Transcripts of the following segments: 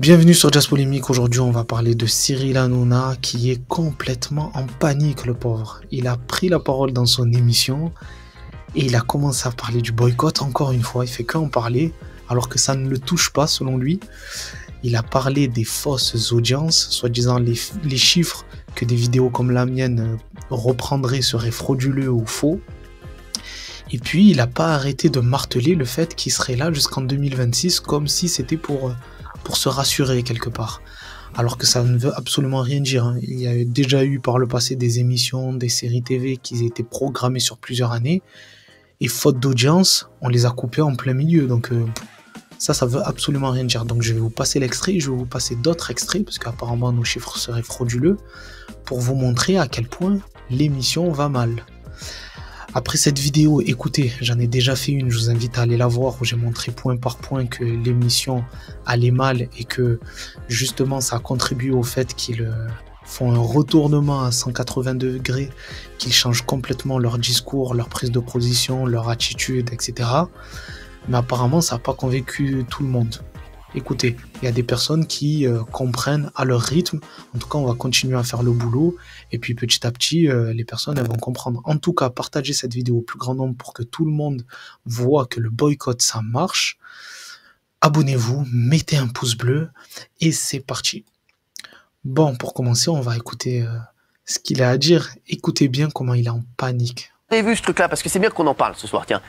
Bienvenue sur Jazz Polémique. Aujourd'hui, on va parler de Cyril Hanouna qui est complètement en panique, le pauvre. Il a pris la parole dans son émission et il a commencé à parler du boycott. Encore une fois, il fait qu'en parler alors que ça ne le touche pas selon lui. Il a parlé des fausses audiences, soi-disant les chiffres que des vidéos comme la mienne reprendraient seraient frauduleux ou faux. Et puis, il n'a pas arrêté de marteler le fait qu'il serait là jusqu'en 2026 comme si c'était pour se rassurer quelque part. Alors que ça ne veut absolument rien dire. Hein. Il y a déjà eu par le passé des émissions, des séries TV qui étaient programmées sur plusieurs années. Et faute d'audience, on les a coupées en plein milieu. Donc ça veut absolument rien dire. Donc je vais vous passer l'extrait, je vais vous passer d'autres extraits, parce qu'apparemment nos chiffres seraient frauduleux, pour vous montrer à quel point l'émission va mal. Après cette vidéo, écoutez, j'en ai déjà fait une, je vous invite à aller la voir, où j'ai montré point par point que l'émission allait mal et que justement ça a contribué au fait qu'ils font un retournement à 180 degrés, qu'ils changent complètement leur discours, leur prise de position, leur attitude, etc. Mais apparemment ça n'a pas convaincu tout le monde. Écoutez, il y a des personnes qui comprennent à leur rythme. En tout cas, on va continuer à faire le boulot. Et puis petit à petit, les personnes elles vont comprendre. En tout cas, partagez cette vidéo au plus grand nombre pour que tout le monde voit que le boycott, ça marche. Abonnez-vous, mettez un pouce bleu et c'est parti. Bon, pour commencer, on va écouter ce qu'il a à dire. Écoutez bien comment il est en panique. Vous avez vu ce truc-là, parce que c'est bien qu'on en parle ce soir, tiens.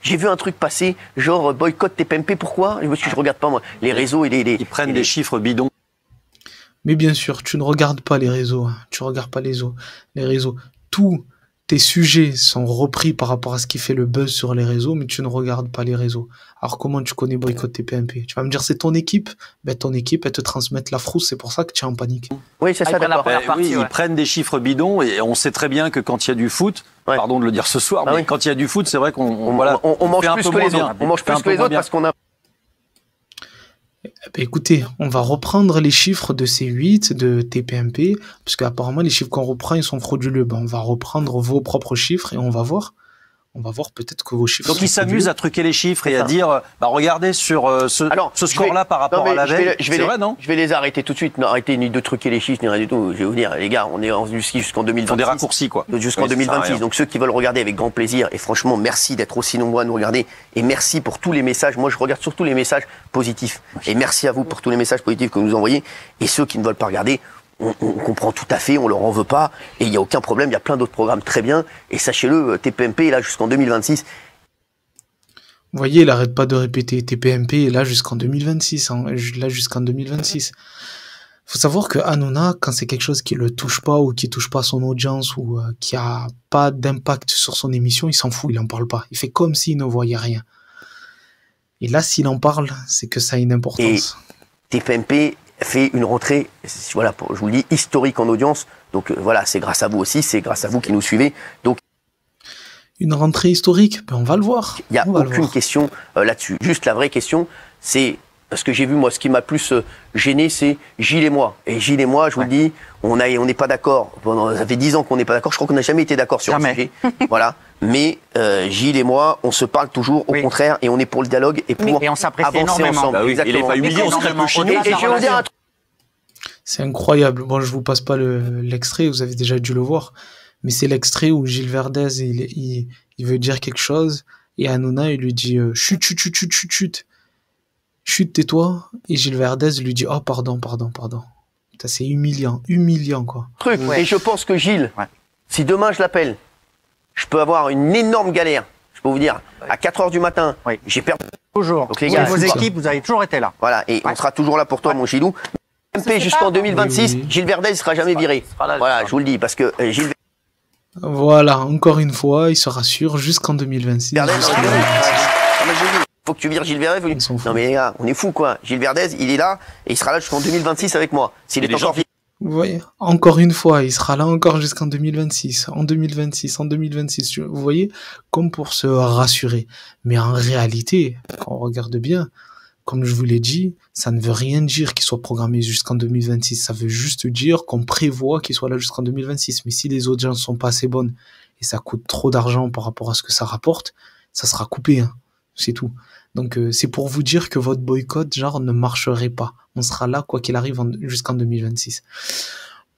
J'ai vu un truc passer, genre boycott TPMP, pourquoi? Parce que je regarde pas, moi, les réseaux et les... Ils prennent des chiffres bidons. Mais bien sûr, tu ne regardes pas les réseaux, hein. Tu regardes pas les réseaux. Tous tes sujets sont repris par rapport à ce qui fait le buzz sur les réseaux, mais tu ne regardes pas les réseaux. Alors comment tu connais boycott TPMP? Tu vas me dire c'est ton équipe? Ben ton équipe, elle te transmet la frousse, c'est pour ça que tu es en panique. Oui, c'est ça, d'accord. Oui, ils prennent des chiffres bidons et on sait très bien que quand il y a du foot, pardon de le dire ce soir, mais quand il y a du foot, c'est vrai qu'on mange plus que les autres. On mange plus que les autres parce qu'on a... Ben écoutez, on va reprendre les chiffres de C8, de TPMP, parce qu'apparemment les chiffres qu'on reprend, ils sont frauduleux. Ben, on va reprendre vos propres chiffres et on va voir peut-être que vos chiffres... Donc ils s'amusent à truquer les chiffres et à dire, bah regardez sur ce score-là par rapport à la veille. C'est vrai, non? Je vais les arrêter tout de suite. Arrêtez ni de truquer les chiffres, ni rien du tout. Je vais vous dire, les gars, on est jusqu'en 2026. Ils font des raccourcis, quoi. Jusqu'en 2026. Donc ceux qui veulent regarder avec grand plaisir, et franchement, merci d'être aussi nombreux à nous regarder. Et merci pour tous les messages. Moi, je regarde surtout les messages positifs. Et merci à vous pour tous les messages positifs que vous nous envoyez. Et ceux qui ne veulent pas regarder, on comprend tout à fait, on leur en veut pas, et il n'y a aucun problème, il y a plein d'autres programmes très bien, et sachez-le, TPMP est là jusqu'en 2026. Vous voyez, il n'arrête pas de répéter, TPMP est là jusqu'en 2026, hein, là jusqu'en 2026. Faut savoir que Hanouna, quand c'est quelque chose qui le touche pas, ou qui touche pas son audience, ou qui a pas d'impact sur son émission, il s'en fout, il en parle pas. Il fait comme s'il ne voyait rien. Et là, s'il en parle, c'est que ça a une importance. Et TPMP fait une rentrée, voilà, je vous le dis, historique en audience. Donc voilà, c'est grâce à vous aussi, c'est grâce à vous qui nous suivez. Donc une rentrée historique, ben on va le voir. Il n'y a aucune question là-dessus. Juste la vraie question, c'est parce que j'ai vu moi, ce qui m'a plus gêné, c'est Gilles et moi. Et Gilles et moi, je vous le dis, on n'est pas d'accord. Ça fait 10 ans qu'on n'est pas d'accord. Je crois qu'on n'a jamais été d'accord sur le sujet. Voilà. Mais Gilles et moi, on se parle toujours au contraire et on est pour le dialogue et pour on s'apprécie avancer énormément. ensemble. Bah oui, il n'est pas humilié, on se crève le chignon. Et je vais vous dire un truc. C'est incroyable. Bon, je vous passe pas l'extrait, vous avez déjà dû le voir. Mais c'est l'extrait où Gilles Verdez, il veut dire quelque chose et Hanouna, il lui dit chut, chut, chut, chut, chut, chut. Chut, tais-toi. Et Gilles Verdez lui dit oh, pardon. C'est humiliant, quoi. Et je pense que Gilles, si demain je l'appelle, je peux avoir une énorme galère. Je peux vous dire, à 4 h du matin, j'ai perdu. Toujours. Donc les gars, vos équipes, vous avez toujours été là. Voilà, et on sera toujours là pour toi, mon Gilou. MP jusqu'en 2026, Gilles Verdez ne sera jamais viré. Voilà, je vous le dis, parce que Gilles... Voilà, encore une fois, il se rassure jusqu'en 2026. Faut que tu vires Gilles Verdez. Non mais les gars, on est fous quoi. Gilles Verdez, il est là et il sera là jusqu'en 2026 avec moi. S'il est encore... Vous voyez, encore une fois, il sera là encore jusqu'en 2026, en 2026. Vous voyez, comme pour se rassurer. Mais en réalité, quand on regarde bien, comme je vous l'ai dit, ça ne veut rien dire qu'il soit programmé jusqu'en 2026. Ça veut juste dire qu'on prévoit qu'il soit là jusqu'en 2026. Mais si les audiences sont pas assez bonnes et ça coûte trop d'argent par rapport à ce que ça rapporte, ça sera coupé. Hein. c'est tout. Donc c'est pour vous dire que votre boycott, genre, ne marcherait pas. On sera là, quoi qu'il arrive, jusqu'en 2026.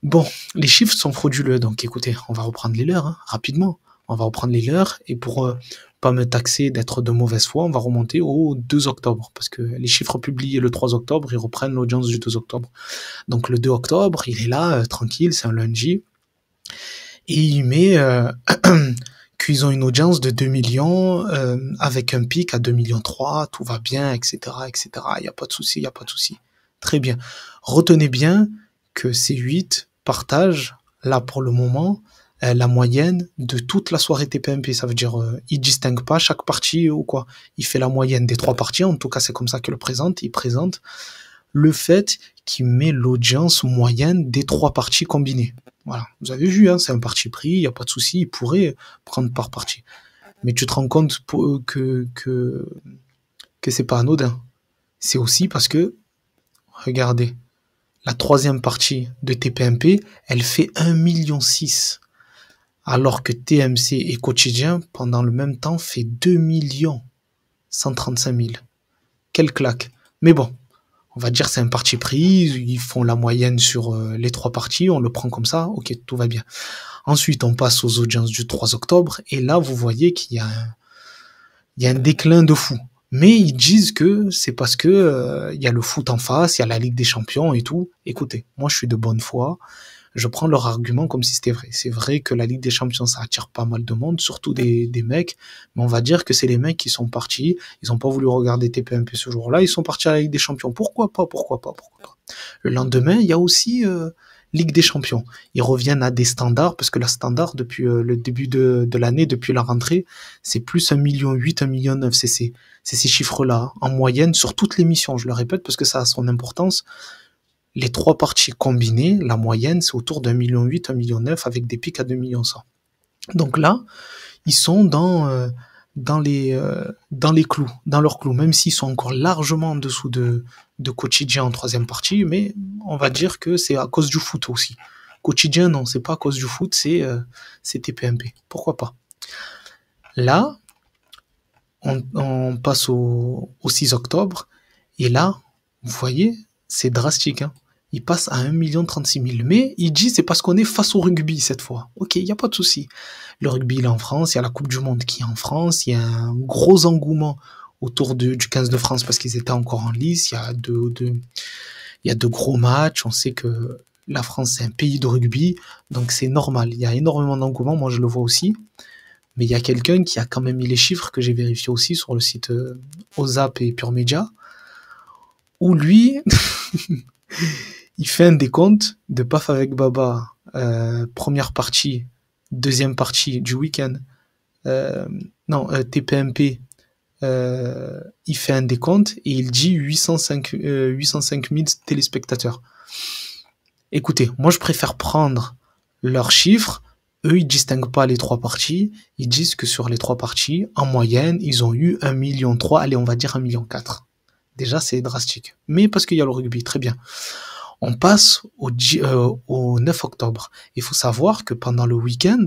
Bon, les chiffres sont frauduleux, donc écoutez, on va reprendre les leurs, hein, rapidement. On va reprendre les leurs, et pour pas me taxer d'être de mauvaise foi, on va remonter au 2 octobre, parce que les chiffres publiés le 3 octobre, ils reprennent l'audience du 2 octobre. Donc le 2 octobre, il est là, tranquille, c'est un lundi, et il met qu'ils ont une audience de 2 millions, avec un pic à 2,3 millions, tout va bien, etc., etc., il n'y a pas de souci, il n'y a pas de souci. Très bien. Retenez bien que C8 partage, là pour le moment, la moyenne de toute la soirée TPMP. Ça veut dire, il distingue pas chaque partie ou quoi. Il fait la moyenne des 3 parties, en tout cas c'est comme ça qu'il le présente. Il présente le fait qu'il met l'audience moyenne des 3 parties combinées. Voilà, vous avez vu, hein, c'est un parti pris, il n'y a pas de souci, il pourrait prendre par partie. Mais tu te rends compte que c'est pas anodin. C'est aussi parce que, regardez, la 3e partie de TPMP, elle fait 1,6 million. Alors que TMC et Quotidien, pendant le même temps, fait 2 135 000. Quelle claque. Mais bon, on va dire c'est un parti pris, ils font la moyenne sur les 3 parties, on le prend comme ça, ok, tout va bien. Ensuite, on passe aux audiences du 3 octobre, et là, vous voyez qu'il y a un déclin de fou. Mais ils disent que c'est parce que y a le foot en face, il y a la Ligue des Champions et tout. Écoutez, moi je suis de bonne foi, je prends leur argument comme si c'était vrai. C'est vrai que la Ligue des Champions, ça attire pas mal de monde, surtout des mecs, mais on va dire que c'est les mecs qui sont partis, ils ont pas voulu regarder TPMP ce jour-là, ils sont partis à la Ligue des Champions. Pourquoi pas. Le lendemain, il y a aussi Ligue des Champions. Ils reviennent à des standards, parce que la standard, depuis le début de l'année, depuis la rentrée, c'est plus 1,8 million, 1,9 million, c'est ces chiffres-là, en moyenne, sur toutes les missions, je le répète, parce que ça a son importance. Les 3 parties combinées, la moyenne, c'est autour d'1,8 million, 1,9 million, avec des pics à 2,1 millions. Donc là, ils sont dans les clous, dans leurs clous, même s'ils sont encore largement en dessous de Quotidien en 3e partie, mais on va dire que c'est à cause du foot aussi. Quotidien, non, c'est pas à cause du foot, c'est TPMP. Pourquoi pas? Là, on passe au 6 octobre, et là, vous voyez, c'est drastique, hein. Il passe à 1,36 million. Mais il dit c'est parce qu'on est face au rugby cette fois. Ok, il n'y a pas de souci. Le rugby il est en France, il y a la Coupe du Monde qui est en France, il y a un gros engouement autour du 15 de France parce qu'ils étaient encore en lice, il y a de gros matchs, on sait que la France c'est un pays de rugby, donc c'est normal, il y a énormément d'engouement, moi je le vois aussi. Mais il y a quelqu'un qui a quand même mis les chiffres que j'ai vérifié aussi sur le site OZAP et Pure Media, où lui... il fait un décompte de Paf avec Baba, première partie, 2e partie du week-end, TPMP, il fait un décompte et il dit 805 000 téléspectateurs. Écoutez, moi je préfère prendre leurs chiffres, eux ils distinguent pas les 3 parties, ils disent que sur les 3 parties, en moyenne, ils ont eu 1,3 million, allez on va dire 1,4 million. Déjà c'est drastique, mais parce qu'il y a le rugby, très bien. On passe au 9 octobre. Il faut savoir que pendant le week-end,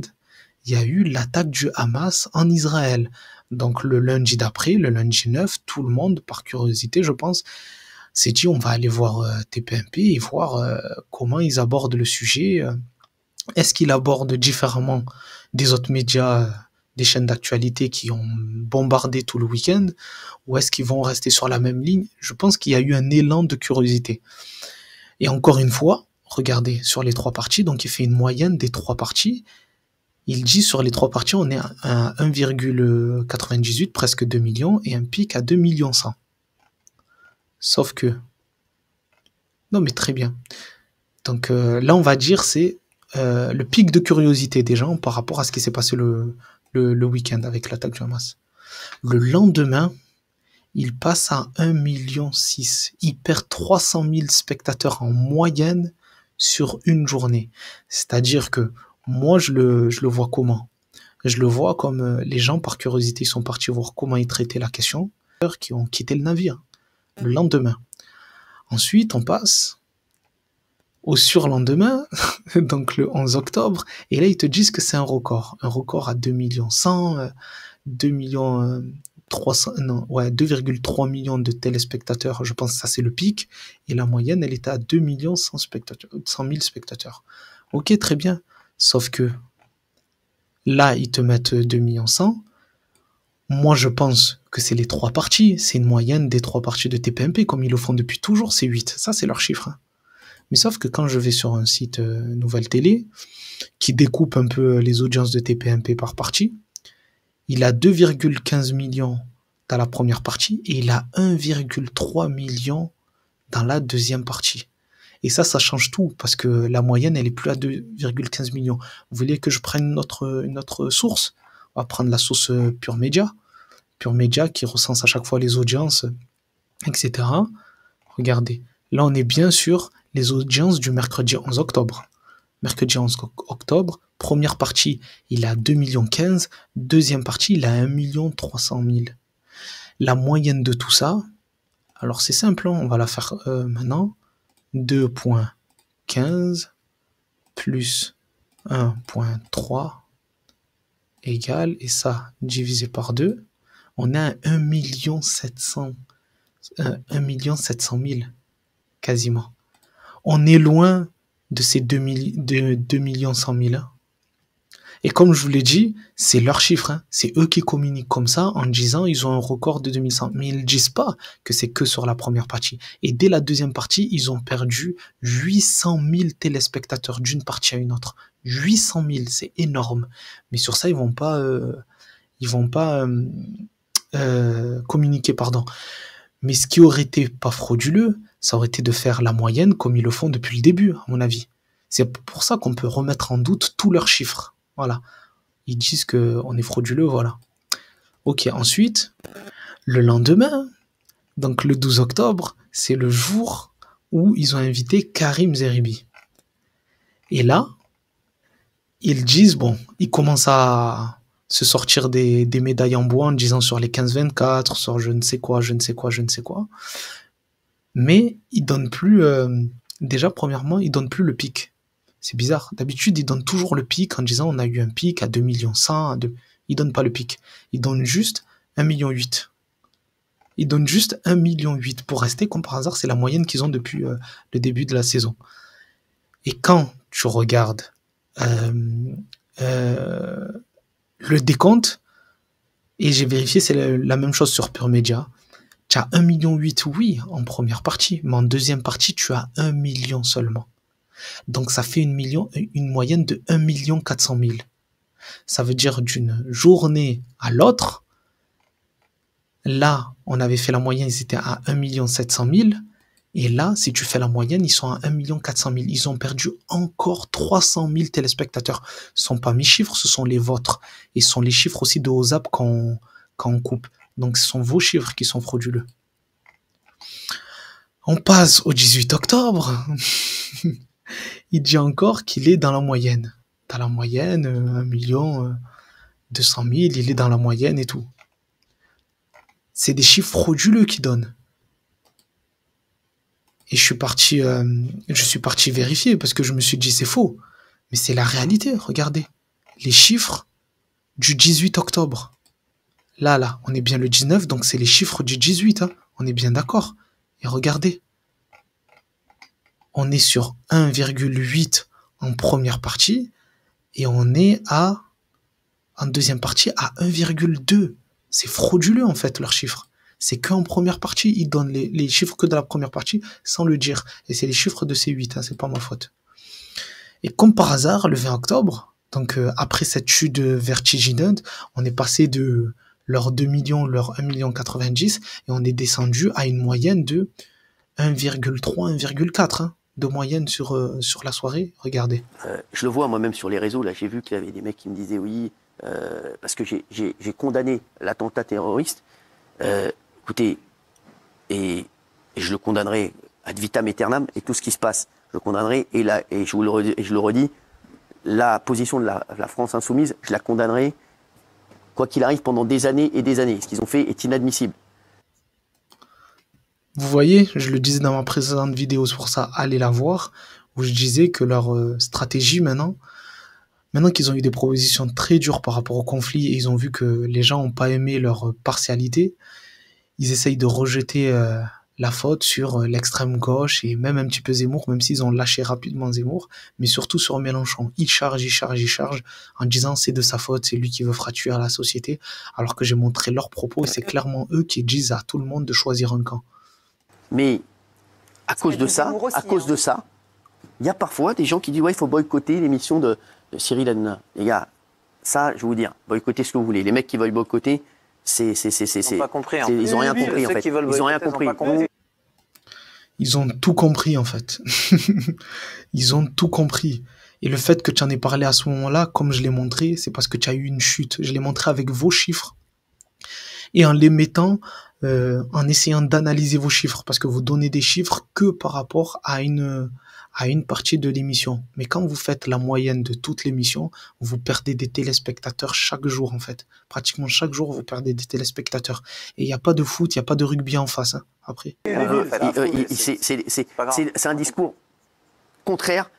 il y a eu l'attaque du Hamas en Israël. Donc le lundi d'après, le lundi 9, tout le monde, par curiosité, je pense, s'est dit on va aller voir TPMP et voir comment ils abordent le sujet. Est-ce qu'ils abordent différemment des autres médias, des chaînes d'actualité qui ont bombardé tout le week-end, ou est-ce qu'ils vont rester sur la même ligne? Je pense qu'il y a eu un élan de curiosité. Et encore une fois, regardez, sur les 3 parties, donc il fait une moyenne des 3 parties. Il dit sur les 3 parties, on est à 1,98, presque 2 millions, et un pic à 2,1 millions. Sauf que... Non mais très bien. Donc là, on va dire c'est le pic de curiosité des gens par rapport à ce qui s'est passé le week-end avec l'attaque du Hamas. Le lendemain, il passe à 1,6 million. Il perd 300 000 spectateurs en moyenne sur une journée. C'est-à-dire que moi, je le vois comment? Je le vois comme les gens, par curiosité, sont partis voir comment ils traitaient la question, qui ont quitté le navire le lendemain. Ensuite, on passe au surlendemain, donc le 11 octobre, et là, ils te disent que c'est un record à 2 millions 100, 2 millions 2,3 millions de téléspectateurs. Je pense que ça, c'est le pic. Et la moyenne, elle était à 2 millions 100 000 spectateurs. Ok, très bien. Sauf que là, ils te mettent 2 millions 100. Moi, je pense que c'est les 3 parties. C'est une moyenne des 3 parties de TPMP, comme ils le font depuis toujours, c'est 8. Ça, c'est leur chiffre. Hein. Mais sauf que quand je vais sur un site Nouvelle Télé, qui découpe un peu les audiences de TPMP par partie, il a 2,15 millions dans la première partie et il a 1,3 million dans la deuxième partie. Et ça change tout, parce que la moyenne, elle est plus à 2,15 millions. Vous voulez que je prenne une autre source? On va prendre la source Pure Média. Pure Média qui recense à chaque fois les audiences, etc. Regardez, là on est bien sur les audiences du mercredi 11 octobre. Mercredi 11 octobre, première partie, il a 2,15 millions. Deuxième partie, il a 1,3 million. La moyenne de tout ça, alors c'est simple, hein, on va la faire maintenant. 2,15 plus 1,3 égale, et ça divisé par 2, on a 1,7 million quasiment. On est loin de ces 2 millions 100 000. Et comme je vous l'ai dit, c'est leur chiffre. Hein. C'est eux qui communiquent comme ça en disant ils ont un record de 2100. Mais ils ne disent pas que c'est que sur la première partie. Et dès la deuxième partie, ils ont perdu 800 000 téléspectateurs d'une partie à une autre. 800 000, c'est énorme. Mais sur ça, ils vont pas communiquer, pardon. Mais ce qui aurait été pas frauduleux, ça aurait été de faire la moyenne comme ils le font depuis le début, à mon avis. C'est pour ça qu'on peut remettre en doute tous leurs chiffres. Voilà. Ils disent qu'on est frauduleux, voilà. Ok, ensuite, le lendemain, donc le 12 octobre, c'est le jour où ils ont invité Karim Zeribi. Et là, ils disent, bon, ils commencent à se sortir des médailles en bois en disant sur les 15-24, sur je ne sais quoi. Mais ils donnent plus, déjà, premièrement, ils donnent plus le pic. C'est bizarre. D'habitude, ils donnent toujours le pic en disant on a eu un pic à 2 millions 100. Ils donnent pas le pic. Ils donnent juste 1,8 million. Ils donnent juste 1,8 million pour rester, comme par hasard, c'est la moyenne qu'ils ont depuis le début de la saison. Et quand tu regardes le décompte, et j'ai vérifié, c'est la même chose sur Pure Média, tu as 1,8 million, oui, en première partie, mais en deuxième partie, tu as 1 million seulement. Donc ça fait une moyenne de 1,4 million. Ça veut dire d'une journée à l'autre, là, on avait fait la moyenne, ils étaient à 1,7 million. Et là, si tu fais la moyenne, ils sont à 1,4 million. Ils ont perdu encore 300 000 téléspectateurs. Ce ne sont pas mes chiffres, ce sont les vôtres. Et ce sont les chiffres aussi de OZAP quand on coupe. Donc ce sont vos chiffres qui sont frauduleux. On passe au 18 octobre. Il dit encore qu'il est dans la moyenne. Dans la moyenne, 1,2 200 000, il est dans la moyenne et tout. C'est des chiffres frauduleux qu'il donne. Et je suis parti vérifier parce que je me suis dit c'est faux. Mais c'est la réalité, regardez. Les chiffres du 18 octobre. Là, on est bien le 19, donc c'est les chiffres du 18. Hein. On est bien d'accord. Et regardez. On est sur 1,8 en première partie et on est en deuxième partie à 1,2. C'est frauduleux en fait leurs chiffres. C'est qu'en première partie, ils donnent les chiffres que de la première partie sans le dire. Et c'est les chiffres de ces 8, hein, c'est pas ma faute. Et comme par hasard, le 20 octobre, donc après cette chute vertigineuse, on est passé de leurs 2 millions, leurs 1,90 million et on est descendu à une moyenne de 1,3, 1,4. Hein. De moyenne sur la soirée, regardez. Je le vois moi-même sur les réseaux, là j'ai vu qu'il y avait des mecs qui me disaient oui, parce que j'ai condamné l'attentat terroriste, écoutez, et je le condamnerai ad vitam aeternam, et tout ce qui se passe, je le condamnerai, et je le redis, la position de la France insoumise, je la condamnerai, quoi qu'il arrive, pendant des années et des années. Ce qu'ils ont fait est inadmissible. Vous voyez, je le disais dans ma précédente vidéo, c'est pour ça, allez la voir, où je disais que leur stratégie maintenant, Maintenant qu'ils ont eu des propositions très dures par rapport au conflit et ils ont vu que les gens n'ont pas aimé leur partialité, ils essayent de rejeter la faute sur l'extrême gauche et même un petit peu Zemmour, même s'ils ont lâché rapidement Zemmour, mais surtout sur Mélenchon. Ils chargent en disant c'est de sa faute, c'est lui qui veut fracturer la société, alors que j'ai montré leurs propos et c'est clairement eux qui disent à tout le monde de choisir un camp. Mais à cause de ça, il y a parfois des gens qui disent ouais, il faut boycotter l'émission de Cyril Hanouna. Les gars, ça, je vais vous dire, boycottez ce que vous voulez. Les mecs qui veulent boycotter, ils n'ont pas compris. Ils ont rien compris en fait. Ils ont rien compris. Ils ont tout compris en fait. Ils ont tout compris. Et le fait que tu en aies parlé à ce moment-là, comme je l'ai montré, c'est parce que tu as eu une chute. Je l'ai montré avec vos chiffres et en les mettant, en essayant d'analyser vos chiffres, parce que vous donnez des chiffres que par rapport à une partie de l'émission. Mais quand vous faites la moyenne de toute l'émission, vous perdez des téléspectateurs chaque jour, en fait. Pratiquement chaque jour, vous perdez des téléspectateurs. Et il n'y a pas de foot, il n'y a pas de rugby en face, hein, après. C'est un discours contraire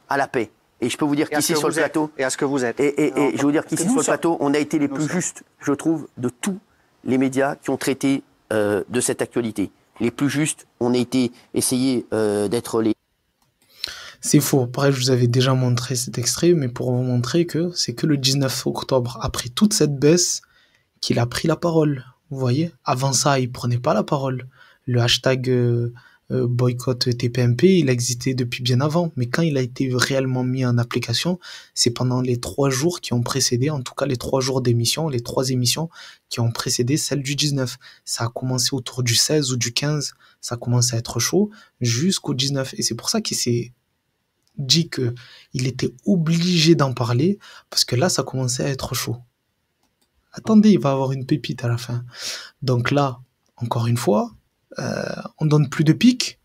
à la paix. Et je peux vous dire qu'ici sur le plateau... Et à ce que vous êtes. Et je veux vous dire qu'ici sur le plateau, on a été les plus justes, je trouve, de tous les médias qui ont traité de cette actualité. Les plus justes, on a essayé d'être les... C'est faux. Pareil, je vous avais déjà montré cet extrait, mais pour vous montrer que c'est que le 19 octobre, après toute cette baisse, qu'il a pris la parole. Vous voyez? Avant ça, il prenait pas la parole. Le hashtag boycott TPMP, il existait depuis bien avant. Mais quand il a été réellement mis en application, c'est pendant les 3 jours qui ont précédé, en tout cas les 3 jours d'émission, les 3 émissions qui ont précédé celle du 19. Ça a commencé autour du 16 ou du 15. Ça a commencé à être chaud jusqu'au 19. Et c'est pour ça qu'il s'est dit que il était obligé d'en parler parce que là ça commençait à être chaud. Attendez, il va avoir une pépite à la fin. Donc là, encore une fois, on donne plus de pique.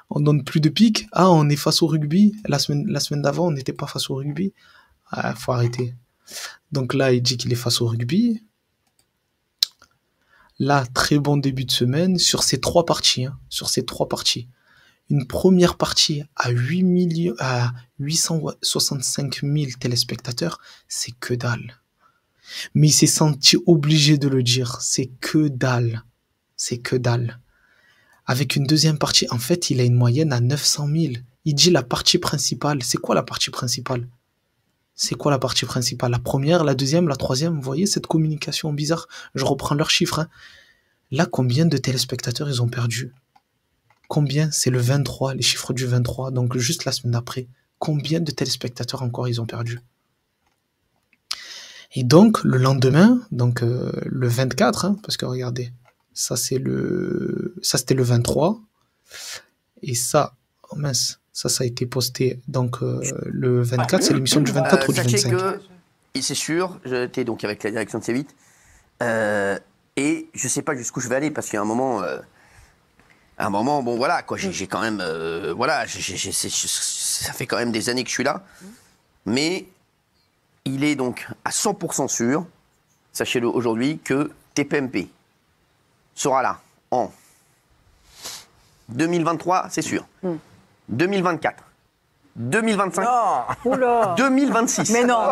On donne plus de pique. Ah, on est face au rugby. La semaine d'avant, on n'était pas face au rugby. Ah, faut arrêter. Donc là, il dit qu'il est face au rugby. Là, très bon début de semaine sur ces 3 parties. Hein, sur ces 3 parties. Une première partie à 865 000 téléspectateurs, c'est que dalle. Mais il s'est senti obligé de le dire, c'est que dalle. C'est que dalle. Avec une deuxième partie, en fait, il a une moyenne à 900 000. Il dit la partie principale. C'est quoi la partie principale? C'est quoi la partie principale? La première, la deuxième, la troisième? Vous voyez cette communication bizarre? Je reprends leurs chiffres. Hein. Là, combien de téléspectateurs ils ont perdu? Combien? C'est le 23, les chiffres du 23, donc juste la semaine d'après. Combien de téléspectateurs encore ils ont perdu? Et donc, le lendemain, donc le 24, hein, parce que regardez, ça c'était le 23, et ça, oh mince, ça a été posté, donc le 24, c'est l'émission du 24 ou du 25. C'est sûr, j'étais donc avec la direction de C8, et je sais pas jusqu'où je vais aller, parce qu'il y a un moment... bon voilà, quoi, j'ai quand même, voilà, ça fait quand même des années que je suis là, mais il est donc à 100% sûr, sachez-le aujourd'hui, que TPMP sera là en 2023, c'est sûr, 2024, 2025, non. 2026. Mais non.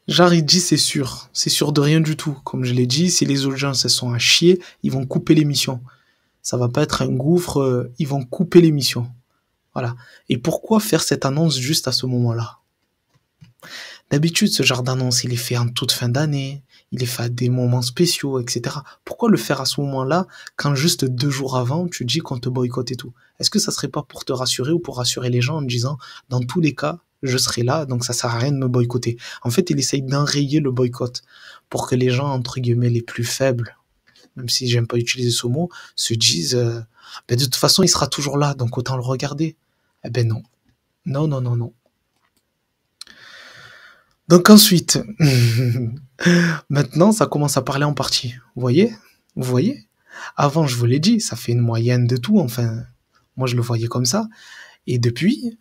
Genre, il dit c'est sûr de rien du tout. Comme je l'ai dit, si les audiences elles sont à chier, ils vont couper l'émission. Ça va pas être un gouffre, ils vont couper l'émission. Voilà. Et pourquoi faire cette annonce juste à ce moment-là? D'habitude, ce genre d'annonce, il est fait en toute fin d'année, il est fait à des moments spéciaux, etc. Pourquoi le faire à ce moment-là, quand juste 2 jours avant, tu dis qu'on te boycotte et tout? Est-ce que ça serait pas pour te rassurer ou pour rassurer les gens en disant, dans tous les cas, je serai là, donc ça sert à rien de me boycotter. En fait, il essaye d'enrayer le boycott pour que les gens, entre guillemets, les plus faibles, même si j'aime pas utiliser ce mot, se disent, de toute façon, il sera toujours là, donc autant le regarder. Eh ben non. Non. Donc ensuite, maintenant, ça commence à parler en partie. Vous voyez? Avant, je vous l'ai dit, ça fait une moyenne de tout, enfin, moi je le voyais comme ça. Et depuis,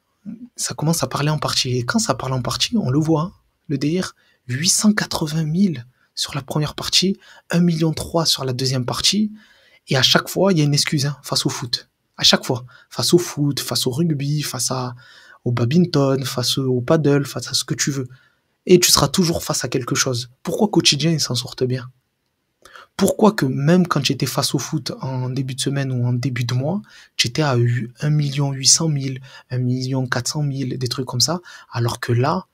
ça commence à parler en partie. Et quand ça parle en partie, on le voit, hein, le délire, 880 000 sur la première partie, 1,3 million sur la deuxième partie, et à chaque fois, il y a une excuse, hein, face au foot. À chaque fois. Face au foot, face au rugby, au badminton, face au paddle, face à ce que tu veux. Et tu seras toujours face à quelque chose. Pourquoi quotidien, ils s'en sortent bien? Pourquoi que même quand j'étais face au foot en début de semaine ou en début de mois, j'étais à 1 800 000, 1 400 000, des trucs comme ça, alors que là,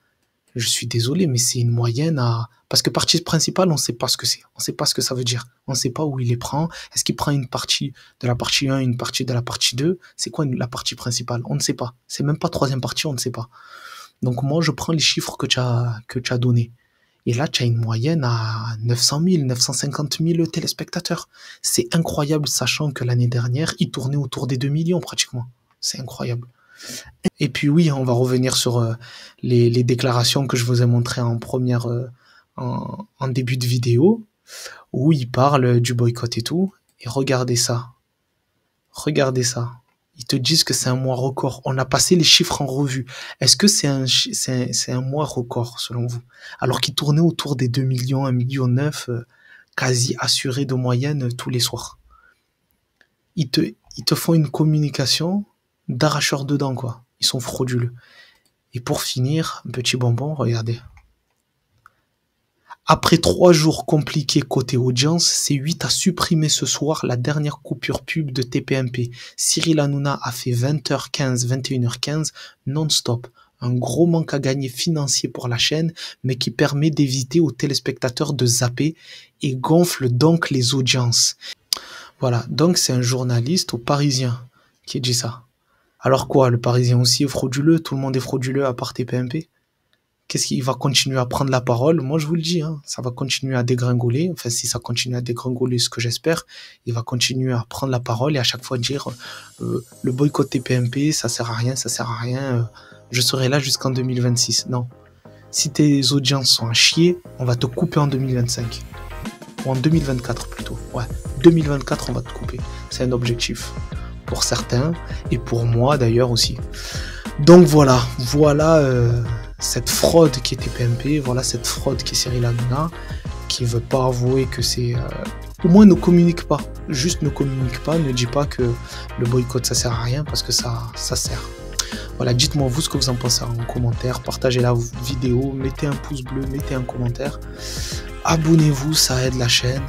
je suis désolé, mais c'est une moyenne à... Parce que partie principale, on ne sait pas ce que c'est. On ne sait pas ce que ça veut dire. On ne sait pas où il les prend. Est-ce qu'il prend une partie de la partie 1, une partie de la partie 2? C'est quoi la partie principale? On ne sait pas. C'est même pas troisième partie, on ne sait pas. Donc moi, je prends les chiffres que tu as donnés. Et là, tu as une moyenne à 900 000, 950 000 téléspectateurs. C'est incroyable, sachant que l'année dernière, il tournait autour des 2 millions pratiquement. C'est incroyable. Et puis oui, on va revenir sur les déclarations que je vous ai montrées en en début de vidéo, où il parle du boycott et tout. Et regardez ça. Regardez ça. Ils te disent que c'est un mois record. On a passé les chiffres en revue. Est-ce que c'est un mois record, selon vous? Alors qu'il tournait autour des 2 millions, 1,9 million, quasi assuré de moyenne tous les soirs. Ils te font une communication d'arracheurs dedans, quoi. Ils sont frauduleux. Et pour finir, un petit bonbon, regardez. Après 3 jours compliqués côté audience, C8 a supprimé ce soir la dernière coupure pub de TPMP. Cyril Hanouna a fait 20h15, 21h15 non-stop. Un gros manque à gagner financier pour la chaîne, mais qui permet d'éviter aux téléspectateurs de zapper et gonfle donc les audiences. Voilà, donc c'est un journaliste au Parisien qui dit ça. Alors quoi, le Parisien aussi est frauduleux? Tout le monde est frauduleux à part TPMP? Qu'est-ce qu'il va continuer à prendre la parole? Moi, je vous le dis, hein, ça va continuer à dégringoler. Enfin, si ça continue à dégringoler, ce que j'espère, il va continuer à prendre la parole et à chaque fois dire le boycott TPMP, ça sert à rien, ça sert à rien. Je serai là jusqu'en 2026. Non. Si tes audiences sont à chier, on va te couper en 2025. Ou en 2024 plutôt. Ouais, 2024, on va te couper. C'est un objectif. Pour certains, et pour moi d'ailleurs aussi. Donc voilà cette fraude qui est TPMP, voilà cette fraude qui est Cyril Hanouna, qui veut pas avouer que c'est... Au moins ne communique pas, juste ne communique pas, ne dit pas que le boycott ça sert à rien, parce que ça sert. Voilà, dites-moi vous ce que vous en pensez en commentaire, partagez la vidéo, mettez un pouce bleu, mettez un commentaire, abonnez-vous, ça aide la chaîne.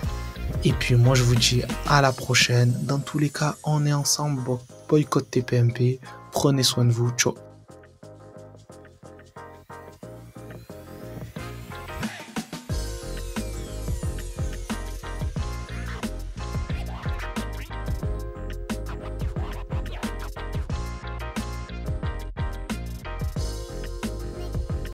Et puis moi je vous dis à la prochaine. Dans tous les cas, on est ensemble. Boycott TPMP. Prenez soin de vous. Ciao.